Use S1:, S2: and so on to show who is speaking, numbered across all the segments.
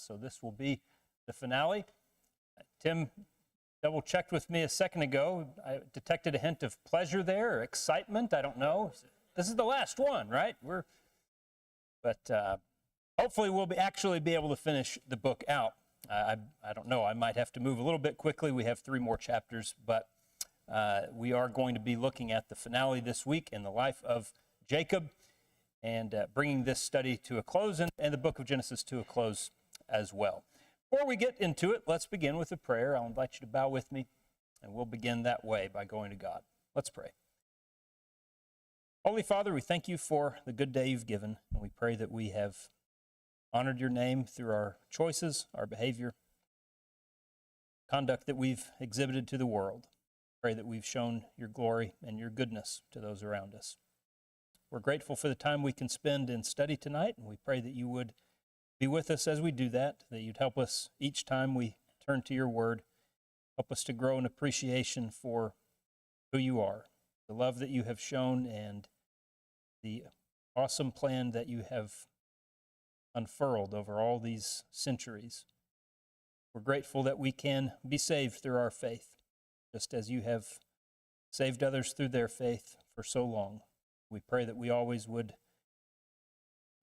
S1: So this will be the finale. Tim double-checked with me a second ago. I detected a hint of pleasure there, or excitement. I don't know. This is the last one, right? But hopefully we'll actually be able to finish the book out. I don't know. I might have to move a little bit quickly. We have 3 more chapters, but we are going to be looking at the finale this week in the life of Jacob and bringing this study to a close and the book of Genesis to a close as well. Before we get into it, let's begin with a prayer. I'll invite you to bow with me, and we'll begin that way by going to God. Let's pray. Holy Father, we thank you for the good day you've given, and we pray that we have honored your name through our choices, our behavior, conduct that we've exhibited to the world. Pray that we've shown your glory and your goodness to those around us. We're grateful for the time we can spend in study tonight, and we pray that you would be with us as we do that you'd help us each time we turn to your word. Help us to grow an appreciation for who you are, the love that you have shown, and the awesome plan that you have unfurled over all these centuries. We're grateful that we can be saved through our faith, just as you have saved others through their faith for so long. We pray that we always would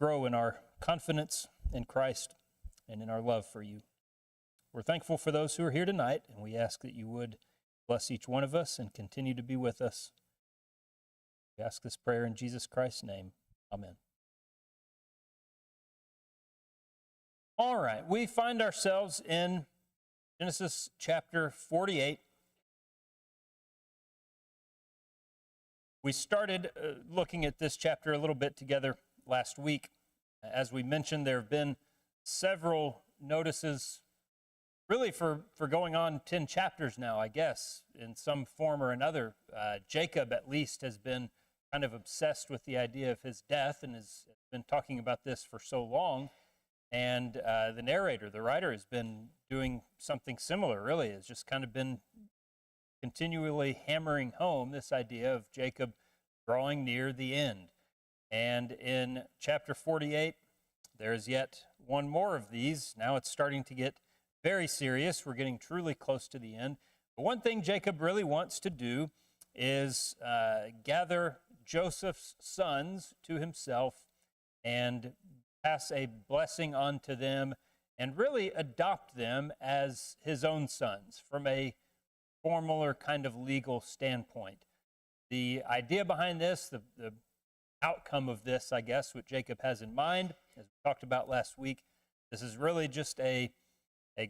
S1: grow in our confidence in Christ and in our love for you. We're thankful for those who are here tonight, and we ask that you would bless each one of us and continue to be with us. We ask this prayer in Jesus Christ's name. Amen. All right, we find ourselves in Genesis chapter 48. We started looking at this chapter a little bit together last week. As we mentioned, there have been several notices, really for going on 10 chapters now, I guess, in some form or another. Jacob, at least, has been kind of obsessed with the idea of his death and has been talking about this for so long. And the narrator, the writer, has been doing something similar, really. Has just kind of been continually hammering home this idea of Jacob drawing near the end. And in chapter 48, there's yet one more of these. Now it's starting to get very serious. We're getting truly close to the end. But one thing Jacob really wants to do is gather Joseph's sons to himself and pass a blessing onto them and really adopt them as his own sons from a formal or kind of legal standpoint. The idea behind this, the outcome of this, I guess, what Jacob has in mind, as we talked about last week, this is really just a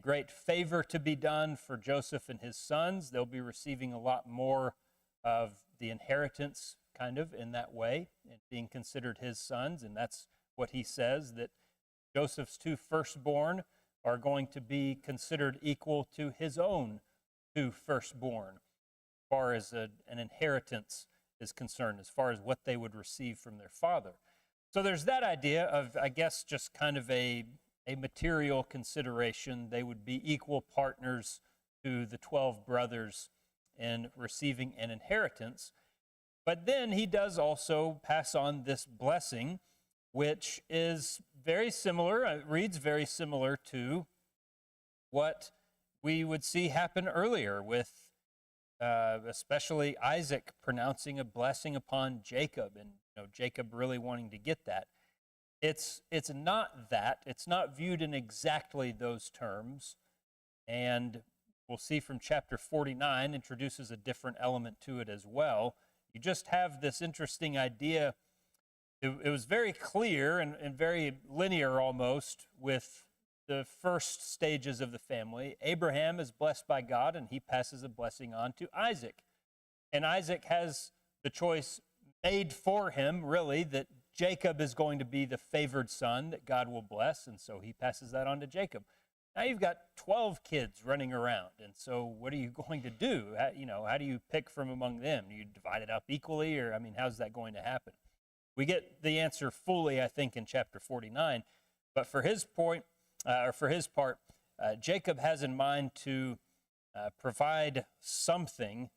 S1: great favor to be done for Joseph and his sons. They'll be receiving a lot more of the inheritance kind of in that way and being considered his sons. And that's what he says, that Joseph's 2 firstborn are going to be considered equal to his own 2 firstborn as far as an inheritance is concerned, as far as what they would receive from their father. So there's that idea of, I guess, just kind of a material consideration. They would be equal partners to the 12 brothers in receiving an inheritance. But then he does also pass on this blessing, which is very similar, it reads very similar to what we would see happen earlier with especially Isaac pronouncing a blessing upon Jacob, and Jacob really wanting to get that. It's not that. It's not viewed in exactly those terms. And we'll see from chapter 49 introduces a different element to it as well. You just have this interesting idea. It was very clear and very linear almost with the first stages of the family. Abraham is blessed by God, and he passes a blessing on to Isaac. And Isaac has the choice made for him, really, that Jacob is going to be the favored son that God will bless, and so he passes that on to Jacob. Now you've got 12 kids running around, and so what are you going to do? How do you pick from among them? Do you divide it up equally, or, how's that going to happen? We get the answer fully, I think, in chapter 49, but for his part, Jacob has in mind to provide something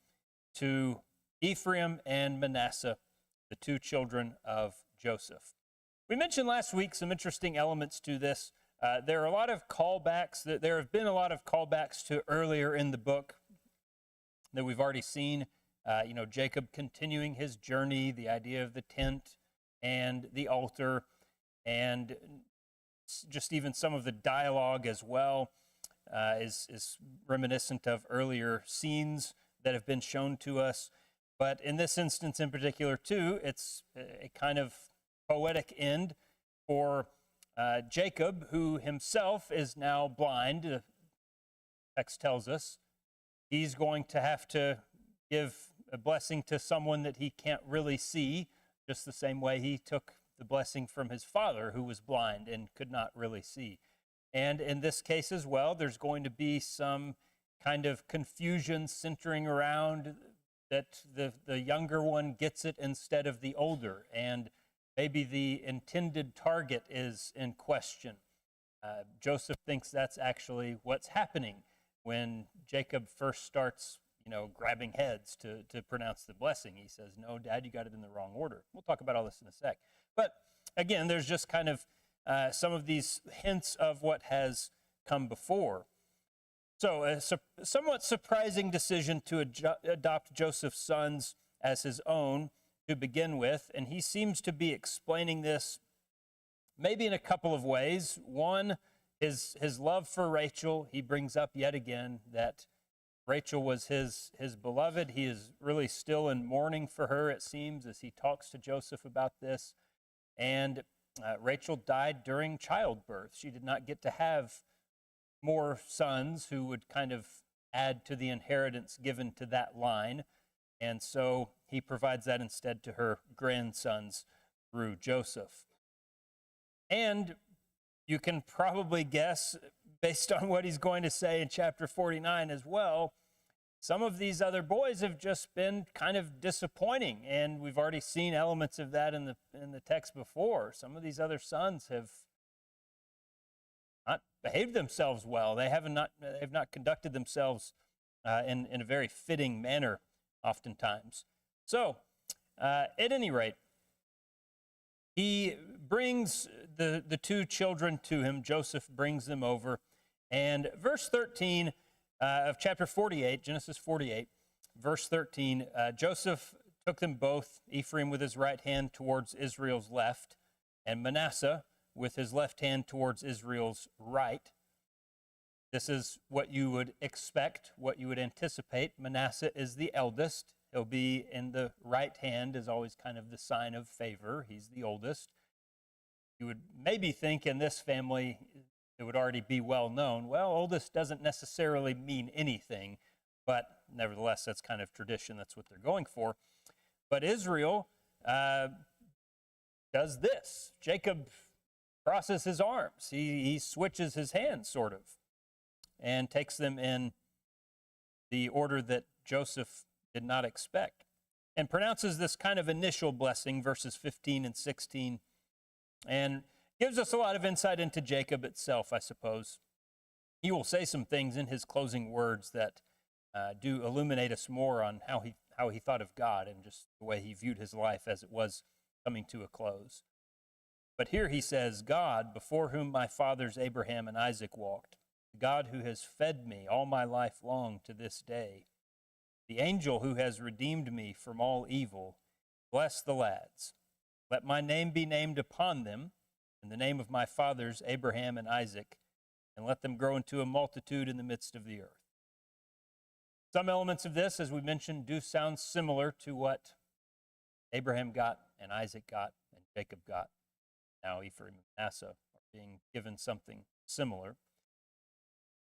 S1: to Ephraim and Manasseh, the 2 children of Joseph. We mentioned last week some interesting elements to this. there are a lot of callbacks. There have been a lot of callbacks to earlier in the book that we've already seen. Jacob continuing his journey, the idea of the tent and the altar, and just even some of the dialogue as well is reminiscent of earlier scenes that have been shown to us. But in this instance in particular, too, it's a kind of poetic end for Jacob, who himself is now blind. The text tells us he's going to have to give a blessing to someone that he can't really see, just the same way he took the blessing from his father, who was blind and could not really see. And in this case as well, there's going to be some kind of confusion centering around that the younger one gets it instead of the older, and maybe the intended target is in question. Joseph thinks that's actually what's happening when Jacob first starts, grabbing heads to pronounce the blessing. He says, "No, Dad, you got it in the wrong order." We'll talk about all this in a sec. But again, there's just kind of some of these hints of what has come before. So a somewhat surprising decision to adopt Joseph's sons as his own to begin with, and he seems to be explaining this maybe in a couple of ways. One, his love for Rachel. He brings up yet again that Rachel was his beloved. He is really still in mourning for her, it seems, as he talks to Joseph about this. And Rachel died during childbirth. She did not get to have more sons who would kind of add to the inheritance given to that line. And so he provides that instead to her grandsons through Joseph. And you can probably guess, based on what he's going to say in chapter 49 as well, some of these other boys have just been kind of disappointing. And we've already seen elements of that in the text before. Some of these other sons have not behaved themselves well. They've not conducted themselves in a very fitting manner oftentimes. So, at any rate, he brings the two children to him. Joseph brings them over. And verse 13 of chapter 48, Genesis 48, verse 13, Joseph took them both, Ephraim with his right hand towards Israel's left, and Manasseh with his left hand towards Israel's right. This is what you would expect, what you would anticipate. Manasseh is the eldest. He'll be in the right hand, is always kind of the sign of favor. He's the oldest. You would maybe think in this family it would already be well known. Well, oldest doesn't necessarily mean anything, but nevertheless, that's kind of tradition. That's what they're going for. But Israel does this. Jacob crosses his arms. He switches his hands, sort of, and takes them in the order that Joseph did not expect, and pronounces this kind of initial blessing, verses 15 and 16, and gives us a lot of insight into Jacob itself, I suppose. He will say some things in his closing words that do illuminate us more on how he thought of God and just the way he viewed his life as it was coming to a close. But here he says, "God, before whom my fathers Abraham and Isaac walked, the God who has fed me all my life long to this day, the angel who has redeemed me from all evil, bless the lads. Let my name be named upon them, in the name of my fathers Abraham and Isaac, and let them grow into a multitude in the midst of the earth." Some elements of this, as we mentioned, do sound similar to what Abraham got and Isaac got and Jacob got. Now Ephraim and Manasseh are being given something similar.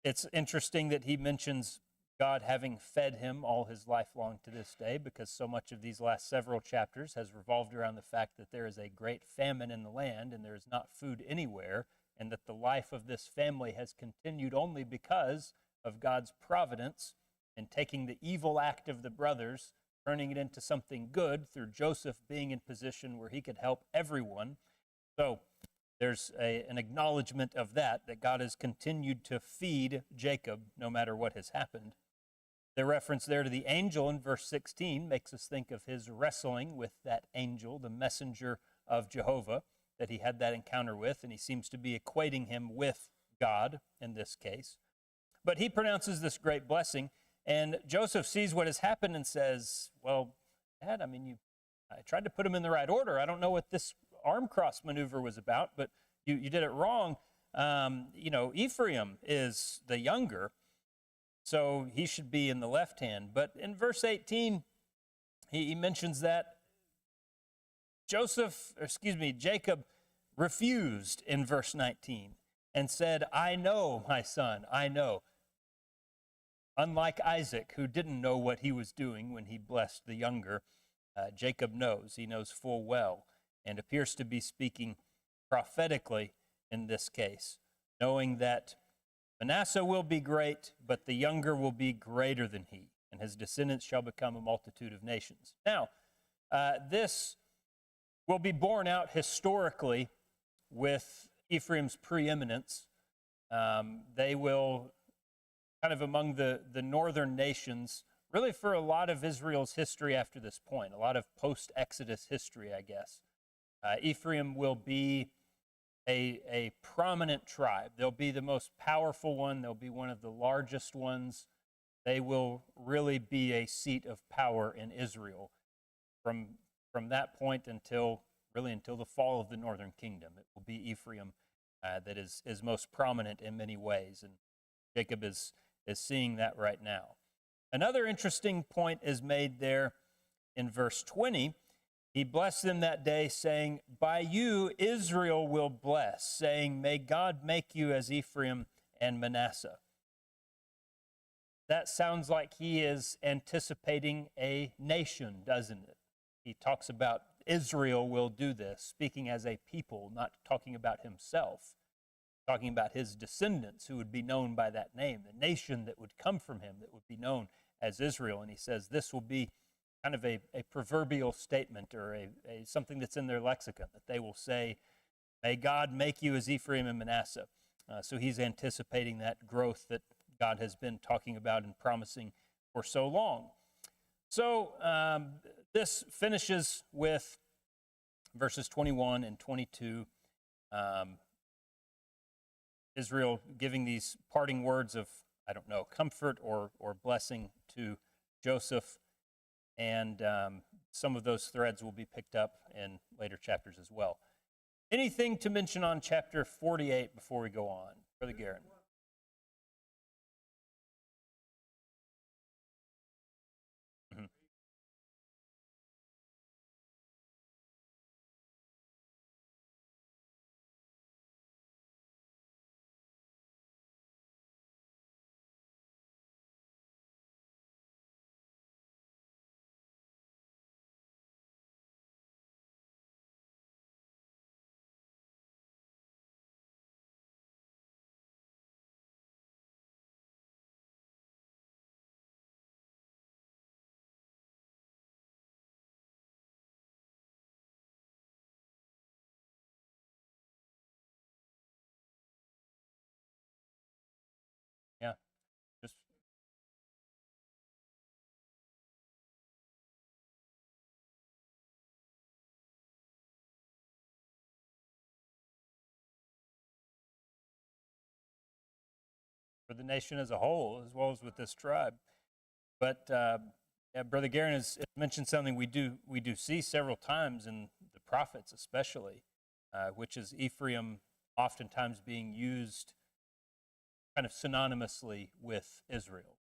S1: It's interesting that he mentions God having fed him all his life long to this day, because so much of these last several chapters has revolved around the fact that there is a great famine in the land and there is not food anywhere, and that the life of this family has continued only because of God's providence in taking the evil act of the brothers, turning it into something good through Joseph being in position where he could help everyone. So there's an acknowledgement of that God has continued to feed Jacob no matter what has happened. The reference there to the angel in verse 16 makes us think of his wrestling with that angel, the messenger of Jehovah, that he had that encounter with, and he seems to be equating him with God in this case. But he pronounces this great blessing, and Joseph sees what has happened and says, well, Dad, I tried to put him in the right order. I don't know what this arm cross maneuver was about, but you did it wrong. Ephraim is the younger, so he should be in the left hand. But in verse 18, he mentions that Jacob refused in verse 19 and said, I know, my son, I know. Unlike Isaac, who didn't know what he was doing when he blessed the younger, Jacob knows. He knows full well and appears to be speaking prophetically in this case, knowing that Manasseh will be great, but the younger will be greater than he, and his descendants shall become a multitude of nations. Now, this will be borne out historically with Ephraim's preeminence. They will, kind of among the northern nations, really for a lot of Israel's history after this point, a lot of post-Exodus history, I guess. Ephraim will be a prominent tribe. They'll be the most powerful one. They'll be one of the largest ones. They will really be a seat of power in Israel from that point until the fall of the northern kingdom. It will be Ephraim that is most prominent in many ways, and Jacob is seeing that right now. Another interesting point is made there in verse 20. He blessed them that day, saying, by you Israel will bless, saying, may God make you as Ephraim and Manasseh. That sounds like he is anticipating a nation, doesn't it? He talks about Israel will do this, speaking as a people, not talking about himself, talking about his descendants who would be known by that name, the nation that would come from him that would be known as Israel. And he says this will be kind of a proverbial statement or something that's in their lexicon, that they will say, may God make you as Ephraim and Manasseh. So he's anticipating that growth that God has been talking about and promising for so long. So this finishes with verses 21 and 22. Israel giving these parting words of, comfort or blessing to Joseph. And some of those threads will be picked up in later chapters as well. Anything to mention on chapter 48 before we go on? Brother Garrett. Mm-hmm. Yeah, just for the nation as a whole, as well as with this tribe. But Brother Garen has mentioned something we do see several times in the prophets, especially, which is Ephraim oftentimes being used kind of synonymously with Israel.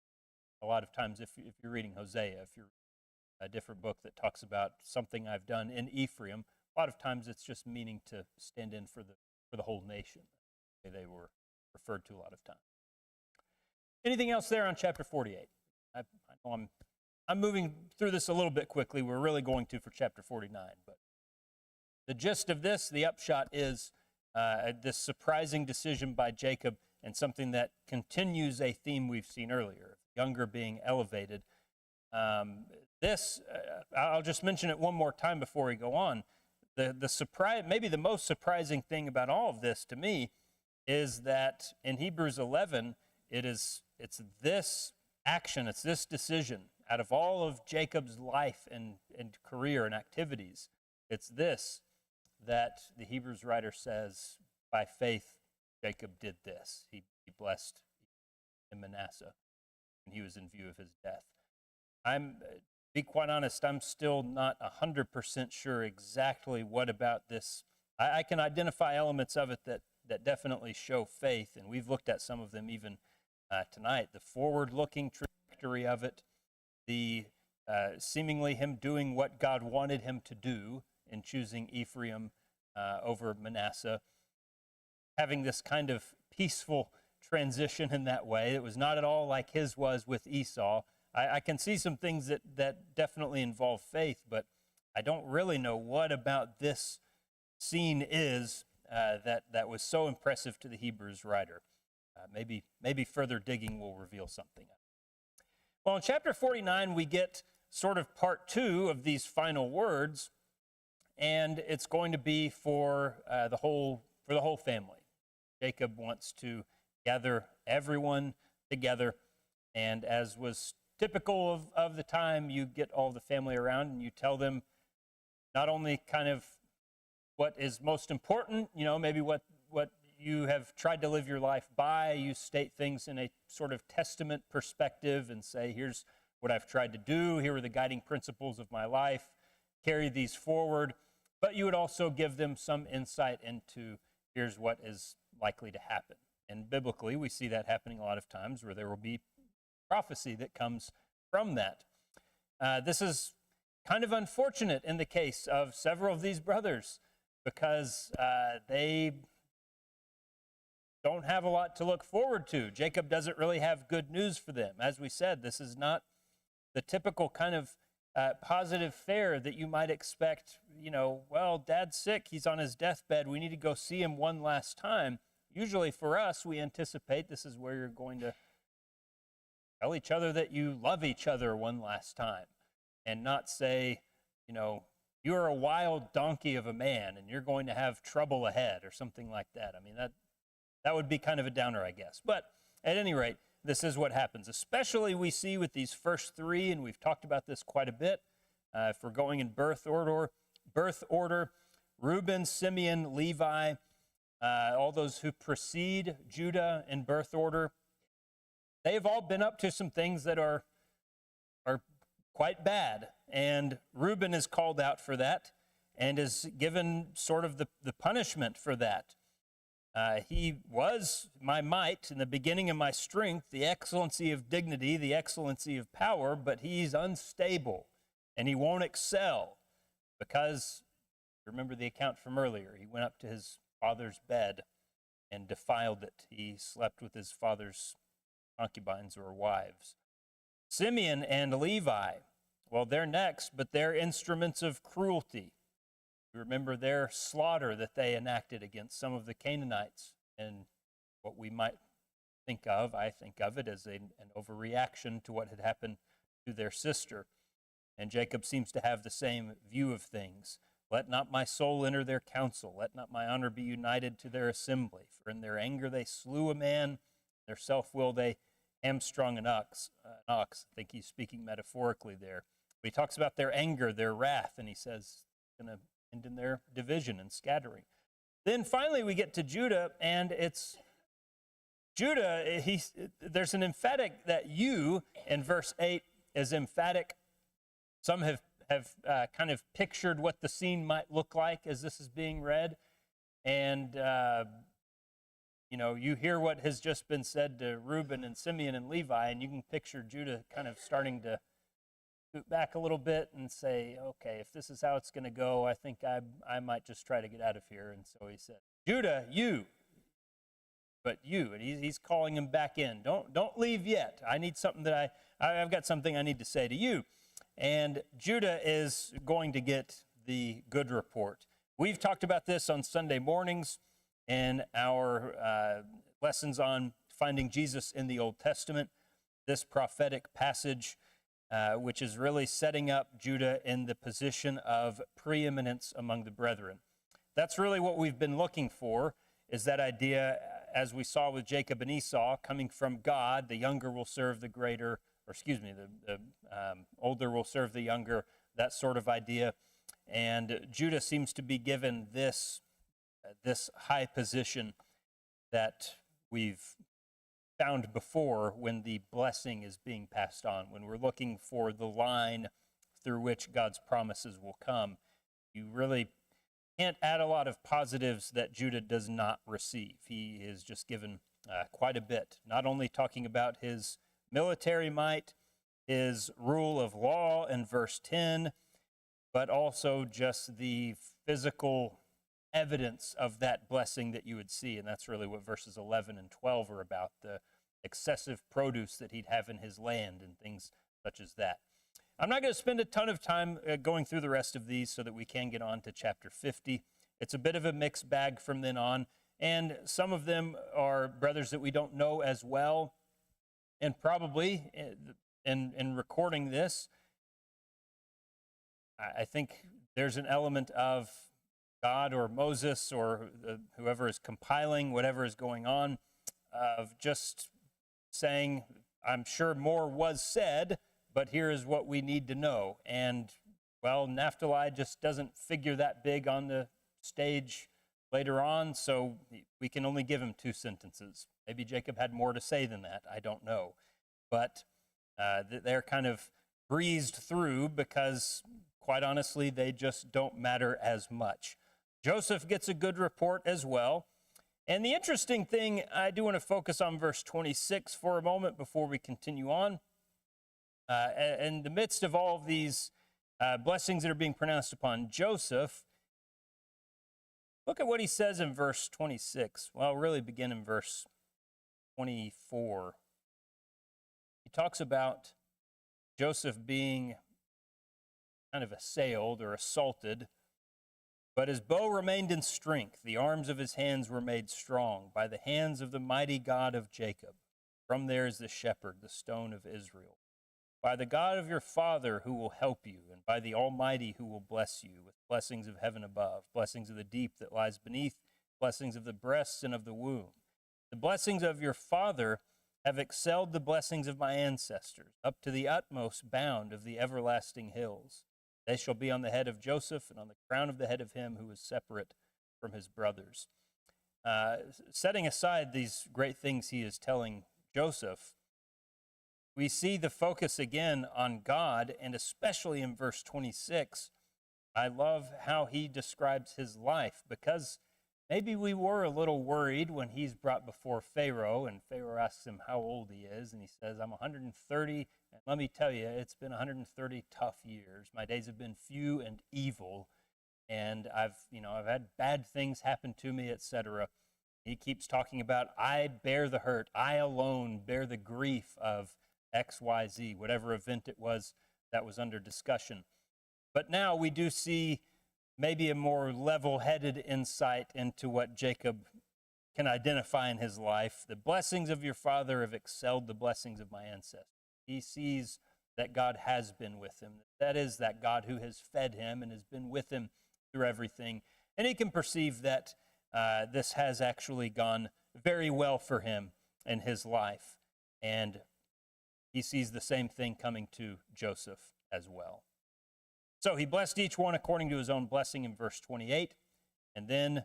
S1: A lot of times, if you're reading Hosea, if you're a different book that talks about something I've done in Ephraim, a lot of times it's just meaning to stand in for the whole nation. They were referred to a lot of times. Anything else there on chapter 48? I know I'm moving through this a little bit quickly. We're really going to for chapter 49, but the gist of this, the upshot is this surprising decision by Jacob, and something that continues a theme we've seen earlier, younger being elevated. I'll just mention it one more time before we go on. The surprise, maybe the most surprising thing about all of this to me, is that in Hebrews 11, it's this action, it's this decision out of all of Jacob's life and career and activities. It's this that the Hebrews writer says, by faith, Jacob did this. He blessed Manasseh when he was in view of his death. Be quite honest, I'm still not 100% sure exactly what about this. I can identify elements of it that definitely show faith, and we've looked at some of them even tonight. The forward-looking trajectory of it, the seemingly him doing what God wanted him to do in choosing Ephraim over Manasseh, having this kind of peaceful transition in that way. It was not at all like his was with Esau. I can see some things that definitely involve faith, but I don't really know what about this scene is that was so impressive to the Hebrews writer. Maybe further digging will reveal something. Well, in chapter 49, we get sort of part 2 of these final words, and it's going to be for the whole family. Jacob wants to gather everyone together, and as was typical of the time, you get all the family around and you tell them not only kind of what is most important, maybe what you have tried to live your life by. You state things in a sort of testament perspective and say, here's what I've tried to do. Here are the guiding principles of my life. Carry these forward. But you would also give them some insight into here's what is likely to happen. And biblically, we see that happening a lot of times where there will be prophecy that comes from that. This is kind of unfortunate in the case of several of these brothers because they don't have a lot to look forward to. Jacob doesn't really have good news for them. As we said, this is not the typical kind of positive fare that you might expect. Well, Dad's sick, he's on his deathbed, we need to go see him one last time. Usually for us, we anticipate this is where you're going to tell each other that you love each other one last time and not say, you're a wild donkey of a man and you're going to have trouble ahead or something like that. I mean, that would be kind of a downer, I guess. But at any rate, this is what happens, especially we see with these first 3, and we've talked about this quite a bit. If we're going in birth order, Reuben, Simeon, Levi, all those who precede Judah in birth order, they've all been up to some things that are quite bad. And Reuben is called out for that and is given sort of the punishment for that. He was my might in the beginning of my strength, the excellency of dignity, the excellency of power, but he's unstable and he won't excel because, remember the account from earlier, he went up to his father's bed and defiled it. He slept with his father's concubines or wives. Simeon and Levi, well, they're next, but they're instruments of cruelty. Remember their slaughter that they enacted against some of the Canaanites, and what we might think of, I think of it as an overreaction to what had happened to their sister. And Jacob seems to have the same view of things. Let not my soul enter their council. Let not my honor be united to their assembly. For in their anger they slew a man. Their self-will they hamstrung an ox. I think he's speaking metaphorically there. But he talks about their anger, their wrath, and he says it's going to end in their division and scattering. Then finally we get to Judah, and it's Judah, there's an emphatic that you in verse 8 is emphatic. Some have kind of pictured what the scene might look like as this is being read. And, you hear what has just been said to Reuben and Simeon and Levi, and you can picture Judah kind of starting to scoot back a little bit and say, okay, if this is how it's going to go, I think I might just try to get out of here. And so he said, Judah, you, but you. And he's calling him back in. Don't leave yet. I need something I've got something I need to say to you. And Judah is going to get the good report. We've talked about this on Sunday mornings in our lessons on finding Jesus in the Old Testament, this prophetic passage, which is really setting up Judah in the position of preeminence among the brethren. That's really what we've been looking for, is that idea, as we saw with Jacob and Esau, coming from God, the younger will serve the greater, the older will serve the younger, that sort of idea. And Judah seems to be given this high position that we've found before when the blessing is being passed on. When we're looking for the line through which God's promises will come, you really can't add a lot of positives that Judah does not receive. He is just given quite a bit, not only talking about his military might, his rule of law in verse 10, but also just the physical evidence of that blessing that you would see. And that's really what verses 11 and 12 are about, the excessive produce that he'd have in his land and things such as that. I'm not going to spend a ton of time going through the rest of these so that we can get on to chapter 50. It's a bit of a mixed bag from then on, and some of them are brothers that we don't know as well. And probably in recording this, I think there's an element of God or Moses or whoever is compiling whatever is going on, of just saying, I'm sure more was said, but here is what we need to know. And, well, Naphtali just doesn't figure that big on the stage later on, so we can only give him 2 sentences. Maybe Jacob had more to say than that. I don't know. But they're kind of breezed through because, quite honestly, they just don't matter as much. Joseph gets a good report as well. And the interesting thing, I do want to focus on verse 26 for a moment before we continue on. In the midst of all of these blessings that are being pronounced upon Joseph, look at what he says in verse 26. Well, really begin in verse 24. He talks about Joseph being kind of assailed or assaulted, but his bow remained in strength. The arms of his hands were made strong by the hands of the mighty God of Jacob. From there is the shepherd, the stone of Israel. By the God of your father who will help you, and by the Almighty who will bless you with blessings of heaven above, blessings of the deep that lies beneath, blessings of the breasts and of the womb. The blessings of your father have excelled the blessings of my ancestors, up to the utmost bound of the everlasting hills. They shall be on the head of Joseph and on the crown of the head of him who is separate from his brothers. Setting aside these great things he is telling Joseph, we see the focus again on God, and especially in verse 26, I love how he describes his life, because maybe we were a little worried when he's brought before Pharaoh, and Pharaoh asks him how old he is, and he says, I'm 130, and let me tell you, it's been 130 tough years. My days have been few and evil, and I've had bad things happen to me, etc. He keeps talking about, I bear the hurt, I alone bear the grief of XYZ, whatever event it was that was under discussion. But now we do see maybe a more level-headed insight into what Jacob can identify in his life. The blessings of your father have excelled the blessings of my ancestors. He sees that God has been with him. That is, that God who has fed him and has been with him through everything. And he can perceive that this has actually gone very well for him in his life. And he sees the same thing coming to Joseph as well. So he blessed each one according to his own blessing in verse 28, and then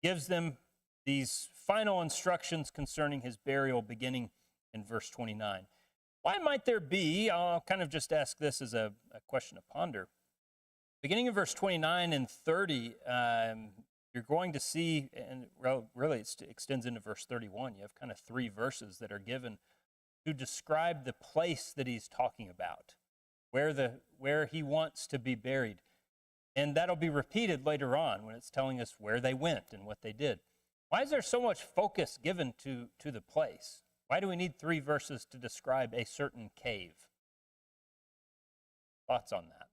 S1: gives them these final instructions concerning his burial beginning in verse 29. Why might there be, I'll kind of just ask this as a question to ponder. Beginning in verse 29 and 30, you're going to see, and really it extends into verse 31, you have kind of 3 verses that are given to describe the place that he's talking about, where he wants to be buried. And that'll be repeated later on when it's telling us where they went and what they did. Why is there so much focus given to the place? Why do we need 3 verses to describe a certain cave? Thoughts on that?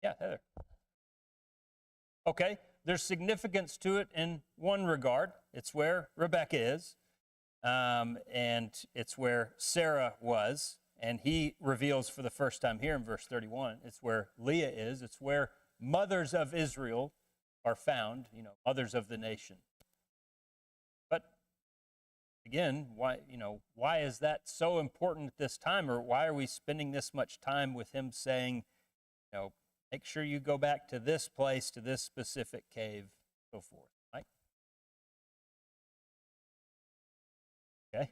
S1: Yeah, Heather. Okay, there's significance to it in one regard. It's where Rebecca is, and it's where Sarah was, and he reveals for the first time here in verse 31, it's where Leah is. It's where mothers of Israel are found, mothers of the nation. But again, why is that so important at this time? Or why are we spending this much time with him saying, make sure you go back to this place, to this specific cave, so forth? Right? Okay.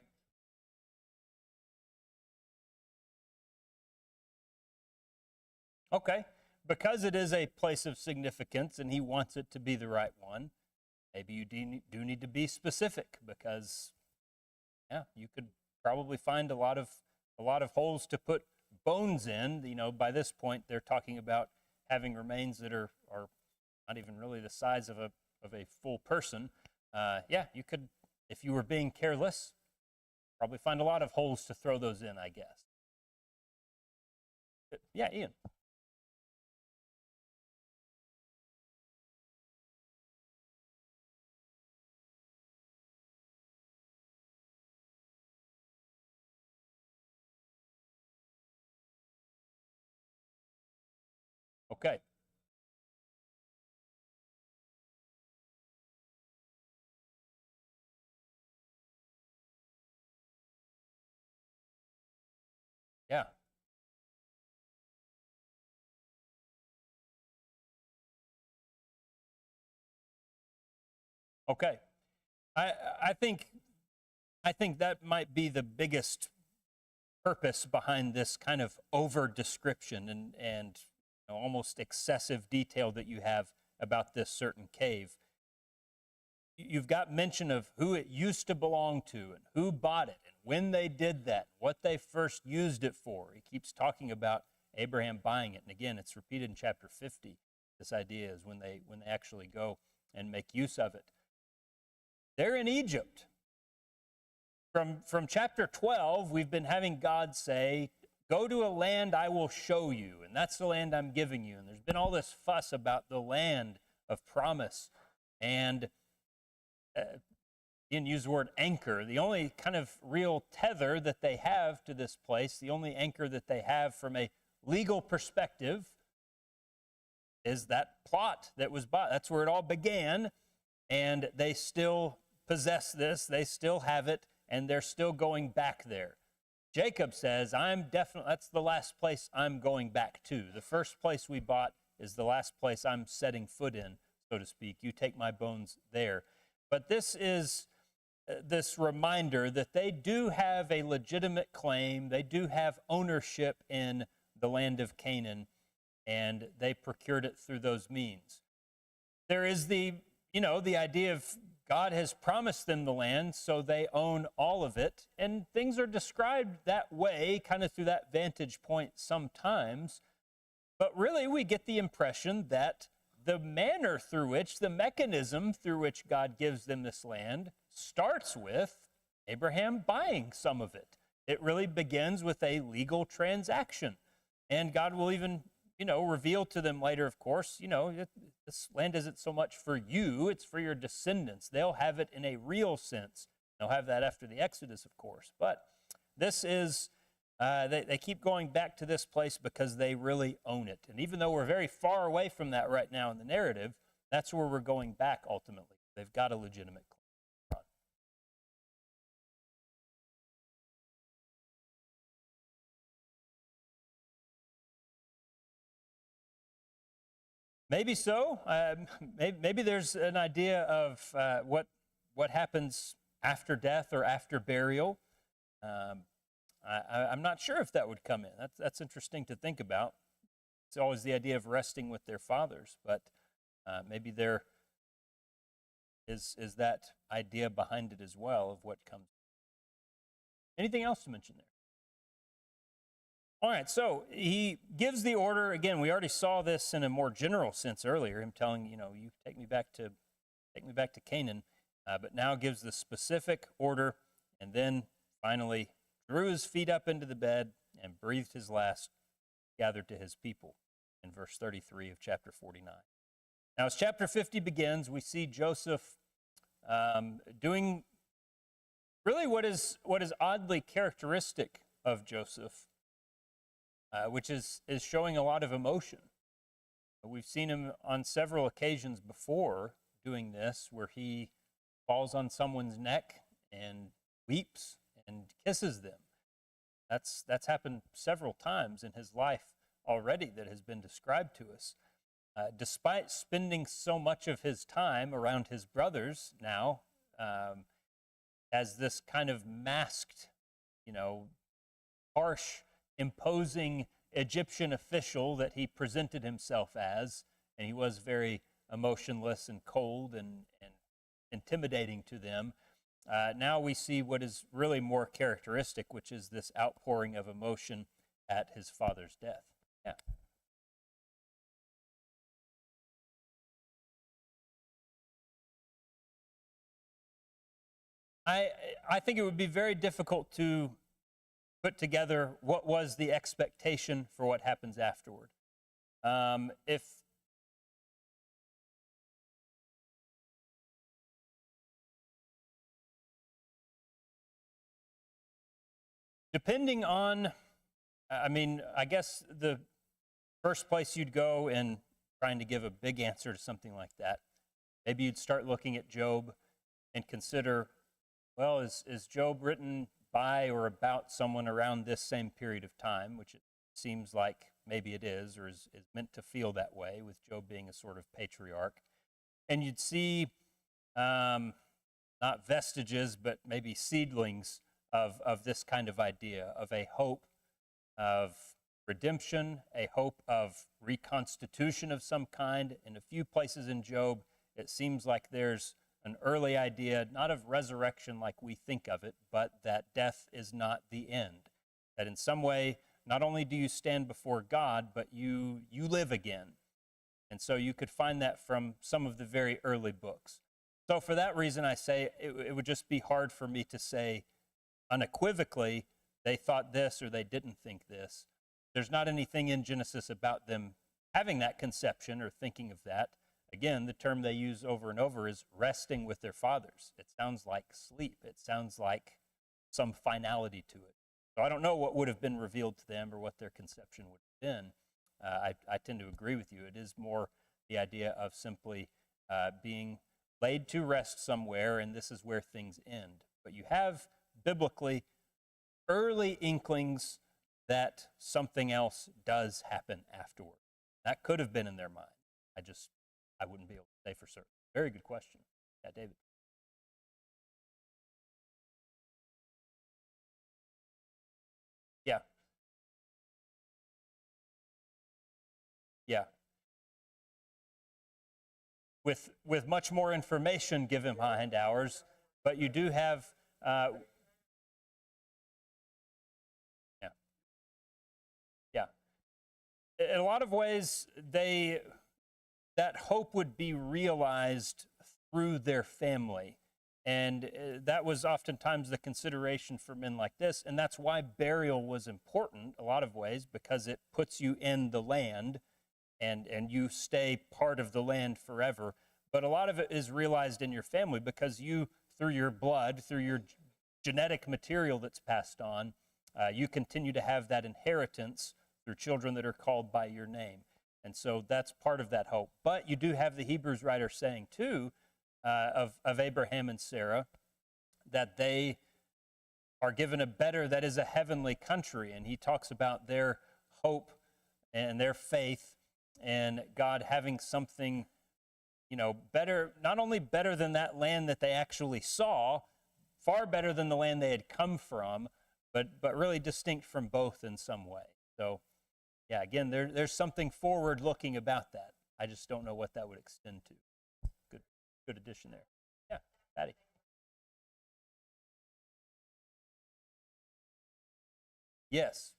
S1: Okay. Because it is a place of significance and he wants it to be the right one, maybe you do need to be specific, because you could probably find a lot of holes to put bones in. By this point they're talking about having remains that are not even really the size of a full person. You could, if you were being careless, probably find a lot of holes to throw those in, I guess. Yeah, Ian. Okay. Yeah. Okay. I think that might be the biggest purpose behind this kind of over description and almost excessive detail that you have about this certain cave. You've got mention of who it used to belong to and who bought it and when they did that, what they first used it for. He keeps talking about Abraham buying it. And again, it's repeated in chapter 50. This idea is when they actually go and make use of it. They're in Egypt. From chapter 12, we've been having God say, go to a land I will show you, and that's the land I'm giving you. And there's been all this fuss about the land of promise. And Ian used the word anchor. The only kind of real tether that they have to this place, the only anchor that they have from a legal perspective, is that plot that was bought. That's where it all began, and they still possess this. They still have it, and they're still going back there. Jacob says, that's the last place I'm going back to. The first place we bought is the last place I'm setting foot in, so to speak. You take my bones there. But this is this reminder that they do have a legitimate claim. They do have ownership in the land of Canaan, and they procured it through those means. There is the idea of God has promised them the land, so they own all of it. And things are described that way, kind of through that vantage point sometimes. But really, we get the impression that the manner through which, the mechanism through which God gives them this land starts with Abraham buying some of it. It really begins with a legal transaction. And God will even, reveal to them later, of course, this land isn't so much for you, it's for your descendants. They'll have it in a real sense. They'll have that after the Exodus, of course. But this is, they keep going back to this place because they really own it. And even though we're very far away from that right now in the narrative, that's where we're going back ultimately. They've got a legitimate claim. Maybe so. Maybe there's an idea of what happens after death or after burial. I'm not sure if that would come in. That's interesting to think about. It's always the idea of resting with their fathers, but maybe there is that idea behind it as well of what comes. Anything else to mention there? All right, so he gives the order. Again, we already saw this in a more general sense earlier, him telling, you take me back to Canaan, but now gives the specific order, and then finally drew his feet up into the bed and breathed his last, gathered to his people, in verse 33 of chapter 49. Now, as chapter 50 begins, we see Joseph doing really what is oddly characteristic of Joseph, which is showing a lot of emotion. We've seen him on several occasions before doing this, where he falls on someone's neck and weeps and kisses them. That's happened several times in his life already that has been described to us. Despite spending so much of his time around his brothers now, as this kind of masked, harsh, imposing Egyptian official that he presented himself as, and he was very emotionless and cold and intimidating to them. Now we see what is really more characteristic, which is this outpouring of emotion at his father's death. Yeah. I think it would be very difficult to put together what was the expectation for what happens afterward. If depending on, I guess the first place you'd go in trying to give a big answer to something like that, maybe you'd start looking at Job and consider, well, is Job written by or about someone around this same period of time, which it seems like maybe it is, or is meant to feel that way, with Job being a sort of patriarch. And you'd see not vestiges, but maybe seedlings of this kind of idea of a hope of redemption, a hope of reconstitution of some kind. In a few places in Job, it seems like there's an early idea, not of resurrection like we think of it, but that death is not the end. That in some way, not only do you stand before God, but you live again. And so you could find that from some of the very early books. So for that reason, I say it would just be hard for me to say unequivocally they thought this or they didn't think this. There's not anything in Genesis about them having that conception or thinking of that. Again, the term they use over and over is resting with their fathers. It sounds like sleep. It sounds like some finality to it. So I don't know what would have been revealed to them or what their conception would have been. I tend to agree with you. It is more the idea of simply being laid to rest somewhere, and this is where things end. But you have, biblically, early inklings that something else does happen afterward. That could have been in their mind. I wouldn't be able to say for certain. Very good question. Yeah, David. Yeah. Yeah. With much more information given behind ours, but you do have, yeah, yeah. In a lot of ways, that hope would be realized through their family. And that was oftentimes the consideration for men like this. And that's why burial was important, a lot of ways, because it puts you in the land and you stay part of the land forever. But a lot of it is realized in your family because you, through your blood, through your genetic material that's passed on, you continue to have that inheritance through children that are called by your name. And so that's part of that hope. But you do have the Hebrews writer saying, too, of Abraham and Sarah, that they are given a better, that is a heavenly country. And he talks about their hope and their faith and God having something, better, not only better than that land that they actually saw, far better than the land they had come from, but really distinct from both in some way. So, yeah, again, there's something forward-looking about that. I just don't know what that would extend to. Good addition there. Yeah, Patty. Yes.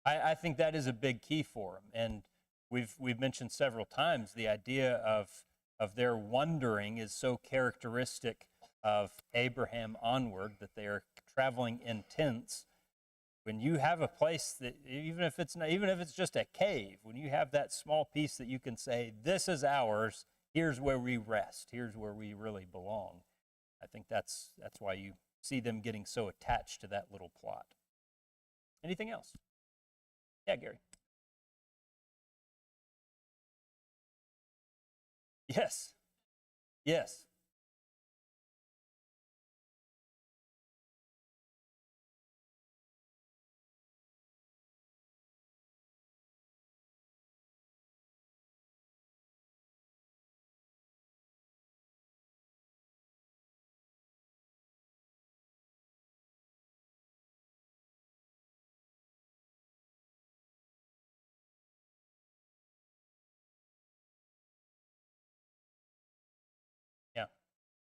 S1: I think that is a big key for them. And we've mentioned several times the idea of their wandering is so characteristic of Abraham onward, that they are traveling in tents. When you have a place that, even if it's just a cave, when you have that small piece that you can say, this is ours, here's where we rest, here's where we really belong. I think that's why you see them getting so attached to that little plot. Anything else? Yeah, Gary. Yes. Yes.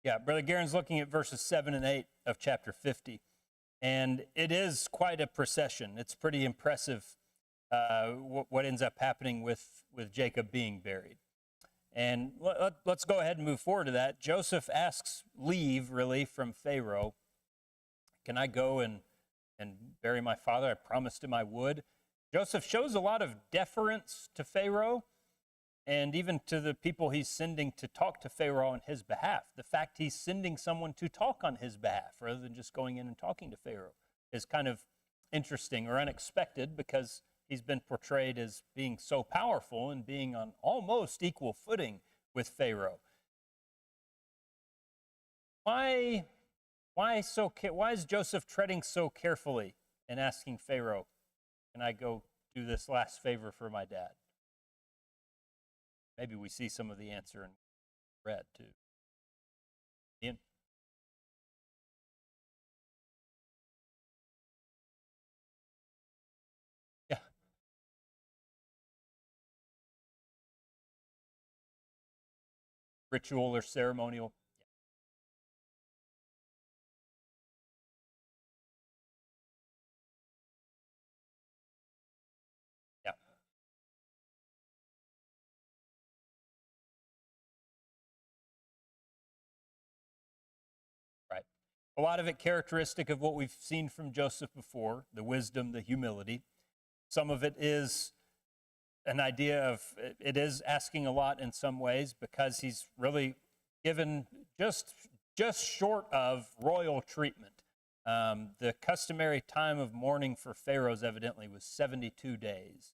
S1: Yeah, Brother Garen's looking at verses 7 and 8 of chapter 50. And it is quite a procession. It's pretty impressive what ends up happening with Jacob being buried. And let's go ahead and move forward to that. Joseph asks leave, really, from Pharaoh. Can I go and bury my father? I promised him I would. Joseph shows a lot of deference to Pharaoh and even to the people he's sending to talk to Pharaoh on his behalf. The fact he's sending someone to talk on his behalf rather than just going in and talking to Pharaoh is kind of interesting or unexpected, because he's been portrayed as being so powerful and being on almost equal footing with Pharaoh. Why is Joseph treading so carefully and asking Pharaoh, can I go do this last favor for my dad? Maybe we see some of the answer in red too. Ian? Yeah. Ritual or ceremonial. Yeah. Right. A lot of it characteristic of what we've seen from Joseph before, the wisdom, the humility. Some of it is an idea of, it is asking a lot in some ways, because he's really given just short of royal treatment. The customary time of mourning for pharaohs evidently was 72 days,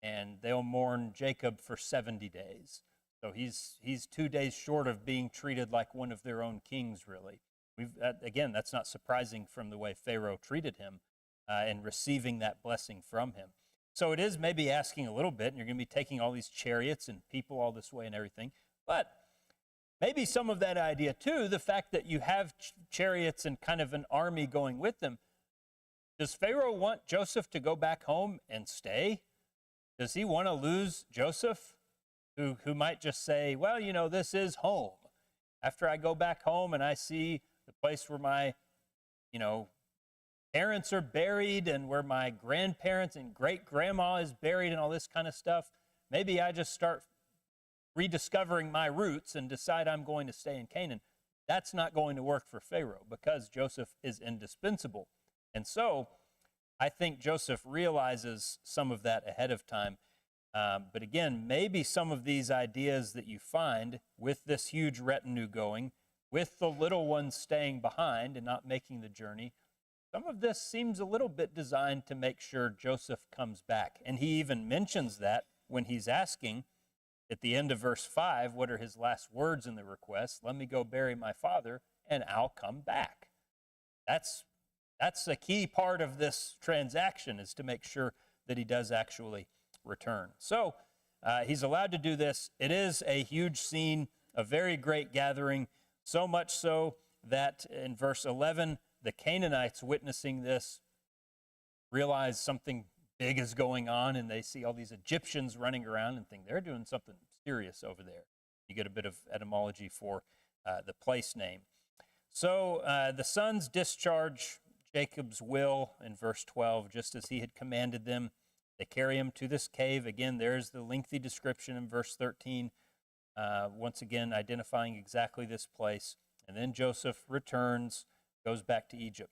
S1: and they'll mourn Jacob for 70 days. So he's 2 days short of being treated like one of their own kings, really. Again, that's not surprising from the way Pharaoh treated him and receiving that blessing from him. So it is maybe asking a little bit, and you're going to be taking all these chariots and people all this way and everything. But maybe some of that idea too, the fact that you have chariots and kind of an army going with them. Does Pharaoh want Joseph to go back home and stay? Does he want to lose Joseph, who might just say, well, you know, this is home. After I go back home and I see the place where my, you know, parents are buried and where my grandparents and great-grandma is buried and all this kind of stuff, maybe I just start rediscovering my roots and decide I'm going to stay in Canaan. That's not going to work for Pharaoh, because Joseph is indispensable. And so I think Joseph realizes some of that ahead of time. But again, maybe some of these ideas that you find with this huge retinue going, with the little ones staying behind and not making the journey, some of this seems a little bit designed to make sure Joseph comes back. And he even mentions that when he's asking at the end of verse 5, what are his last words in the request? Let me go bury my father and I'll come back. That's a key part of this transaction, is to make sure that he does actually return. So he's allowed to do this. It is a huge scene, a very great gathering, so much so that in verse 11, the Canaanites witnessing this realize something big is going on, and they see all these Egyptians running around and think they're doing something serious over there. You get a bit of etymology for the place name. So the sons discharge Jacob's will in verse 12, just as he had commanded them. They carry him to this cave. Again, there's the lengthy description in verse 13, once again identifying exactly this place. And then Joseph returns, goes back to Egypt.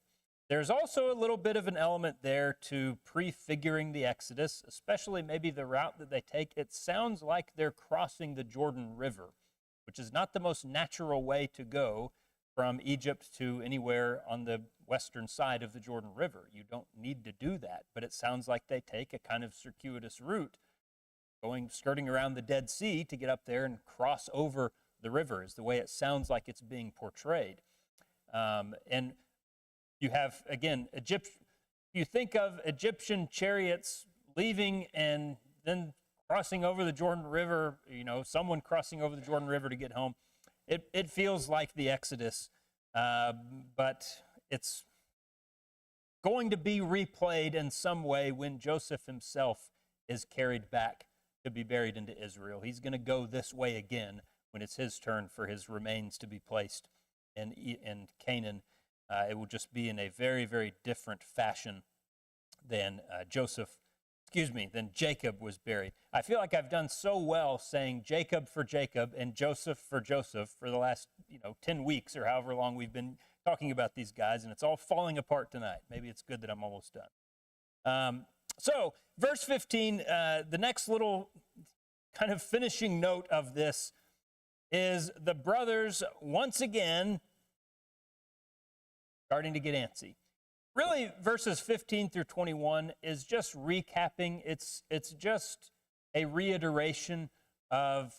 S1: There's also a little bit of an element there to prefiguring the Exodus, especially maybe the route that they take. It sounds like they're crossing the Jordan River, which is not the most natural way to go from Egypt to anywhere on the western side of the Jordan River. You don't need to do that, but it sounds like they take a kind of circuitous route, skirting around the Dead Sea to get up there and cross over the river, is the way it sounds like it's being portrayed. And you have, again, you think of Egyptian chariots leaving and then crossing over the Jordan River, you know, someone crossing over the Jordan River to get home. It feels like the Exodus, but it's going to be replayed in some way when Joseph himself is carried back to be buried into Israel. He's going to go this way again when it's his turn for his remains to be placed in Canaan, it will just be in a very, very different fashion than than Jacob was buried. I feel like I've done so well saying Jacob for Jacob and Joseph for Joseph for the last 10 weeks or however long we've been talking about these guys, and it's all falling apart tonight. Maybe it's good that I'm almost done. So verse 15, the next little kind of finishing note of this is the brothers once again starting to get antsy. Really, verses 15 through 21 is just recapping. It's just a reiteration of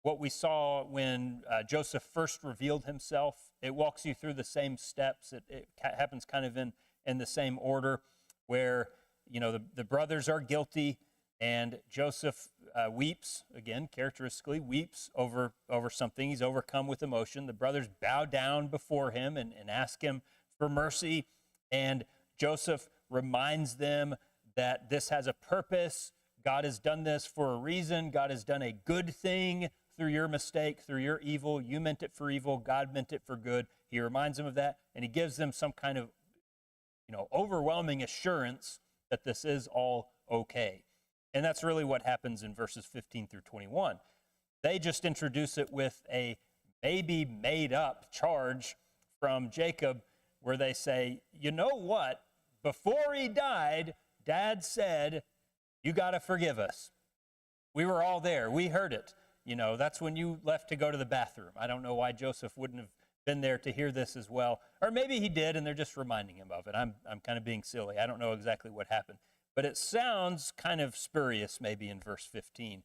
S1: what we saw when Joseph first revealed himself. It walks you through the same steps. It happens kind of in the same order, where the brothers are guilty, and Joseph weeps, again, characteristically weeps over something. He's overcome with emotion. The brothers bow down before him and ask him for mercy. And Joseph reminds them that this has a purpose. God has done this for a reason. God has done a good thing through your mistake, through your evil. You meant it for evil. God meant it for good. He reminds them of that, and he gives them some kind of, overwhelming assurance that this is all okay. And that's really what happens in verses 15 through 21. They just introduce it with a maybe made-up charge from Jacob, where they say, you know what? Before he died, Dad said, you got to forgive us. We were all there. We heard it. That's when you left to go to the bathroom. I don't know why Joseph wouldn't have been there to hear this as well. Or maybe he did, and they're just reminding him of it. I'm kind of being silly. I don't know exactly what happened. But it sounds kind of spurious maybe in verse 17,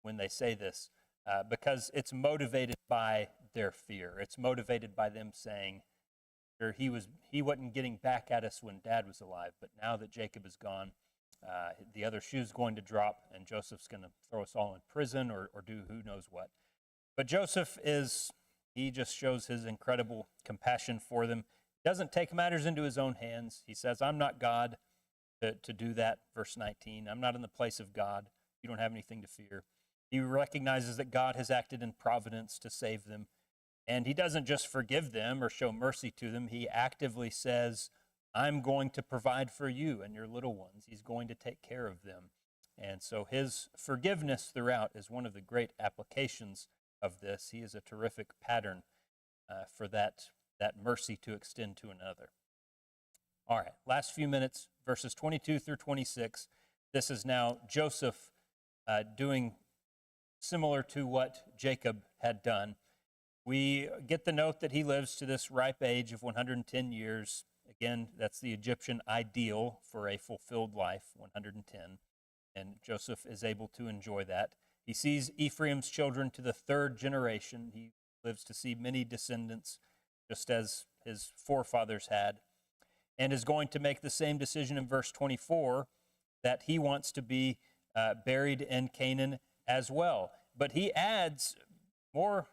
S1: when they say this. Because it's motivated by their fear. It's motivated by them saying, sure, he wasn't getting back at us when Dad was alive, but now that Jacob is gone, the other shoe's going to drop, and Joseph's going to throw us all in prison or do who knows what. But Joseph he just shows his incredible compassion for them. He doesn't take matters into his own hands. He says, I'm not God to do that, verse 19. I'm not in the place of God. You don't have anything to fear. He recognizes that God has acted in providence to save them. And he doesn't just forgive them or show mercy to them. He actively says, I'm going to provide for you and your little ones. He's going to take care of them. And so his forgiveness throughout is one of the great applications of this. He is a terrific pattern for that mercy to extend to another. All right, last few minutes, verses 22 through 26. This is now Joseph doing similar to what Jacob had done. We get the note that he lives to this ripe age of 110 years. Again, that's the Egyptian ideal for a fulfilled life, 110. And Joseph is able to enjoy that. He sees Ephraim's children to the third generation. He lives to see many descendants, just as his forefathers had, and is going to make the same decision in verse 24, that he wants to be buried in Canaan as well. But he adds more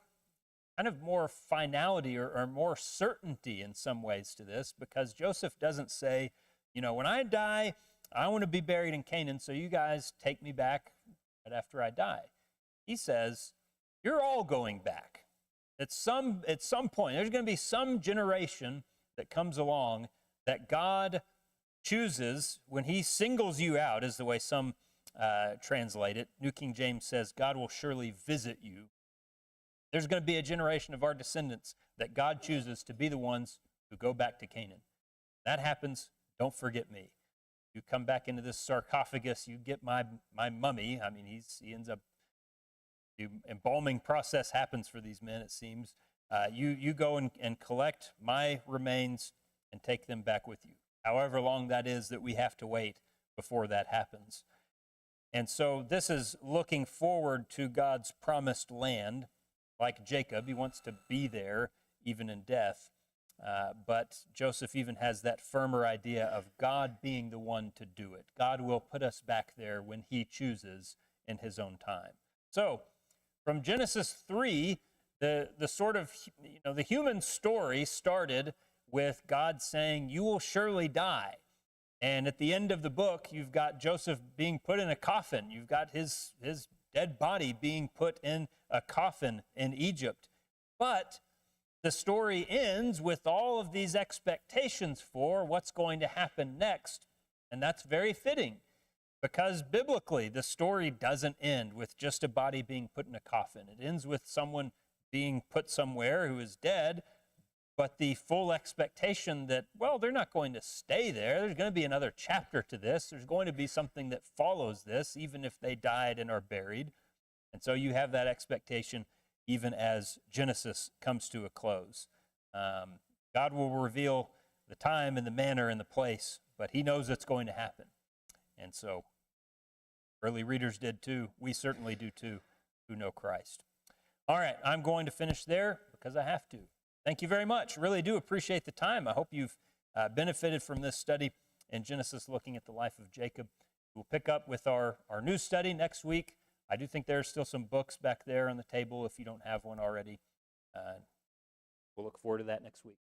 S1: finality or more certainty in some ways to this, because Joseph doesn't say, when I die, I want to be buried in Canaan, so you guys take me back right after I die. He says, you're all going back. At some point, there's going to be some generation that comes along that God chooses when he singles you out, is the way some translate it. New King James says, God will surely visit you. There's going to be a generation of our descendants that God chooses to be the ones who go back to Canaan. That happens, don't forget me. You come back into this sarcophagus, you get my mummy. I mean, he ends up, the embalming process happens for these men, it seems. You go and collect my remains and take them back with you. However long that is that we have to wait before that happens. And so this is looking forward to God's promised land. Like Jacob, he wants to be there even in death. But Joseph even has that firmer idea of God being the one to do it. God will put us back there when he chooses in his own time. So from Genesis 3, the sort of, the human story started with God saying, you will surely die. And at the end of the book, you've got Joseph being put in a coffin. You've got his dead body being put in a coffin in Egypt. But the story ends with all of these expectations for what's going to happen next. And that's very fitting, because biblically, the story doesn't end with just a body being put in a coffin. It ends with someone being put somewhere who is dead, but the full expectation that, well, they're not going to stay there. There's going to be another chapter to this. There's going to be something that follows this, even if they died and are buried. And so you have that expectation even as Genesis comes to a close. God will reveal the time and the manner and the place, but he knows it's going to happen. And so early readers did too. We certainly do too, who know Christ. All right, I'm going to finish there because I have to. Thank you very much. Really do appreciate the time. I hope you've benefited from this study in Genesis, looking at the life of Jacob. We'll pick up with our new study next week. I do think there are still some books back there on the table if you don't have one already. We'll look forward to that next week.